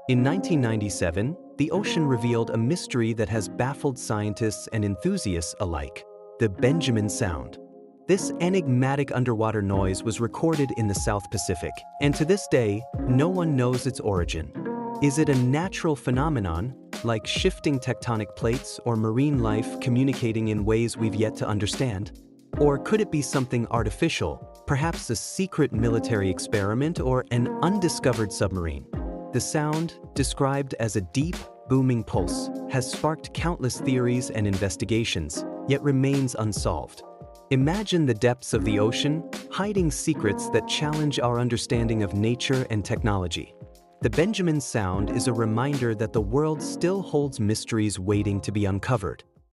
In 1997, the ocean revealed a mystery that has baffled scientists and enthusiasts alike: the Benjamin Sound. This enigmatic underwater noise was recorded in the South Pacific, and to this day, no one knows its origin. Is it a natural phenomenon, like shifting tectonic plates or marine life communicating in ways we've yet to understand? Or could it be something artificial, perhaps a secret military experiment or an undiscovered submarine? The sound, described as a deep, booming pulse, has sparked countless theories and investigations, yet remains unsolved. Imagine the depths of the ocean, hiding secrets that challenge our understanding of nature and technology. The Benjamin Sound is a reminder that the world still holds mysteries waiting to be uncovered.